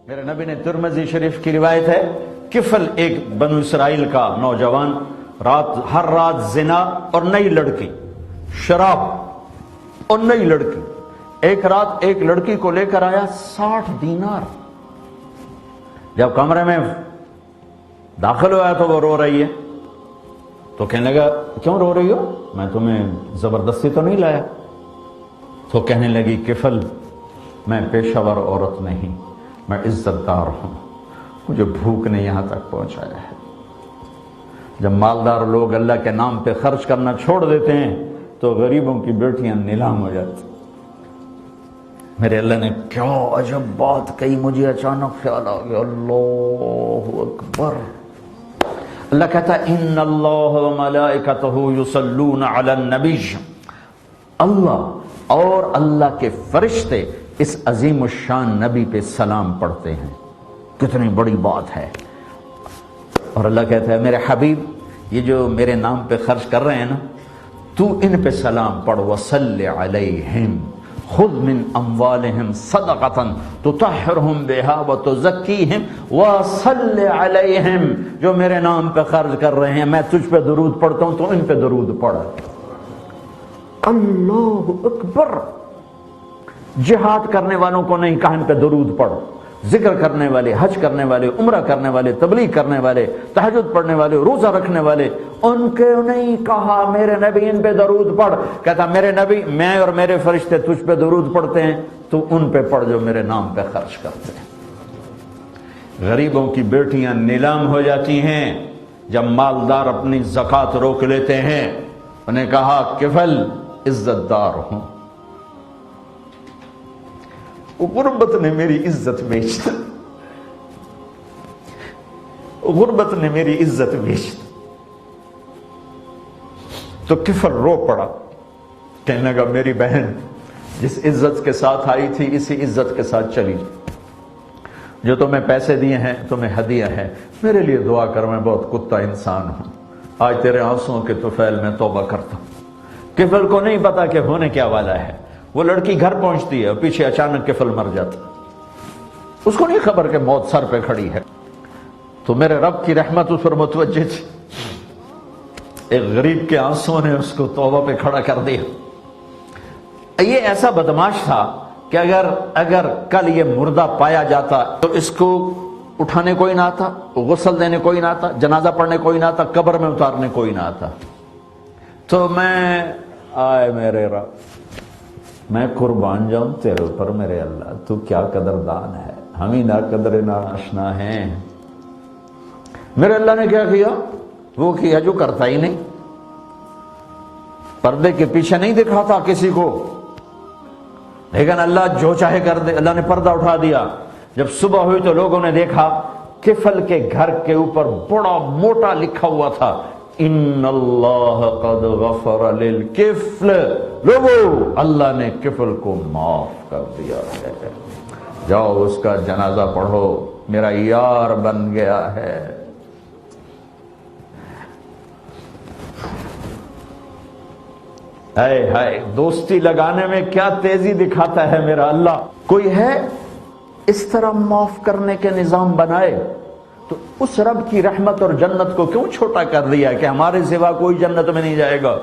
میرے نبی نے ترمذی شریف کی روایت ہے، کفل ایک بنو اسرائیل کا نوجوان ہر رات زنا اور نئی لڑکی، شراب اور نئی لڑکی، ایک رات ایک لڑکی کو لے کر آیا 60 دینار۔ جب کمرے میں داخل ہوا تو وہ رو رہی ہے، تو کہنے لگا کیوں رو رہی ہو؟ میں تمہیں زبردستی تو نہیں لایا۔ تو کہنے لگی کفل میں پیشہ ور عورت نہیں، میں عزت دار ہوں، مجھے بھوک نے یہاں تک پہنچایا ہے۔ جب مالدار لوگ اللہ کے نام پہ خرچ کرنا چھوڑ دیتے ہیں تو غریبوں کی بیٹیاں نیلام ہو جاتی۔ میرے اللہ نے کیا عجب بات کہی، مجھے اچانک خیال آ گیا، اللہ اکبر۔ اللہ کہتا ہے ان اللہ وملائکتہ یصلون علی النبی، اللہ اور اللہ کے فرشتے اس عظیم الشان نبی پہ سلام پڑھتے ہیں۔ کتنی بڑی بات ہے۔ اور اللہ کہتا ہے میرے حبیب یہ جو میرے نام پہ خرچ کر رہے ہیں نا، تو ان پہ سلام پڑھ، وصلی علیہم خذ من اموالہم صدقۃ تطہرہم بہا وتزکیہم وصلی علیہم، جو میرے نام پہ خرچ کر رہے ہیں میں تجھ پہ درود پڑھتا ہوں تو ان پہ درود پڑھ۔ اللہ اکبر۔ جہاد کرنے والوں کو نہیں کہا ان پہ درود پڑھ، ذکر کرنے والے، حج کرنے والے، عمرہ کرنے والے، تبلیغ کرنے والے، تہجد پڑھنے والے، روزہ رکھنے والے، ان کے نہیں کہا میرے نبی ان پہ درود پڑھ۔ کہتا میرے نبی میں اور میرے فرشتے تجھ پہ درود پڑھتے ہیں، تو ان پہ پڑھ جو میرے نام پہ خرچ کرتے ہیں۔ غریبوں کی بیٹیاں نیلام ہو جاتی ہیں جب مالدار اپنی زکوٰۃ روک لیتے ہیں۔ انہیں کہا کفل عزت دار ہوں، غربت نے میری عزت بیچ دی، غربت نے میری عزت بیچ دی۔ تو کفر رو پڑا، کہنے لگا میری بہن جس عزت کے ساتھ آئی تھی اسی عزت کے ساتھ چلی جائے، جو تمہیں پیسے دیے ہیں تمہیں ہدیہ ہے، میرے لیے دعا کر، میں بہت کتا انسان ہوں، آج تیرے آنسوؤں کے طفیل میں توبہ کرتا ہوں۔ کفل کو نہیں پتا کہ ہونے کیا والا ہے۔ وہ لڑکی گھر پہنچتی ہے اور پیچھے اچانک کفل مر جاتا، اس کو نہیں خبر کہ موت سر پہ کھڑی ہے۔ تو میرے رب کی رحمت اس پر متوجہ تھی، ایک غریب کے آنسوں نے اس کو توبہ پہ کھڑا کر دیا۔ یہ ایسا بدماش تھا کہ اگر کل یہ مردہ پایا جاتا تو اس کو اٹھانے کوئی نہ آتا، غسل دینے کوئی نہ آتا، جنازہ پڑھنے کوئی نہ آتا، قبر میں اتارنے کوئی نہ آتا۔ تو آئے میرے رب میں قربان جاؤں تیرے اوپر میرے اللہ، تو کیا قدردان ہے، ہم ہی نا قدر نا آشنا ہیں۔ میرے اللہ نے کیا کیا؟ وہ کیا جو کرتا ہی نہیں، پردے کے پیچھے نہیں دکھاتا کسی کو، لیکن اللہ جو چاہے کر دے۔ اللہ نے پردہ اٹھا دیا۔ جب صبح ہوئی تو لوگوں نے دیکھا کفل کے گھر کے اوپر بڑا موٹا لکھا ہوا تھا ان اللہ قد غفر للکفل، لوگو اللہ نے کفل کو معاف کر دیا ہے، جاؤ اس کا جنازہ پڑھو، میرا یار بن گیا ہے۔ ہائے ہائے، دوستی لگانے میں کیا تیزی دکھاتا ہے میرا اللہ۔ کوئی ہے اس طرح معاف کرنے کے نظام بنائے تو اس رب کی رحمت اور جنت کو کیوں چھوٹا کر دیا کہ ہمارے سوا کوئی جنت میں نہیں جائے گا۔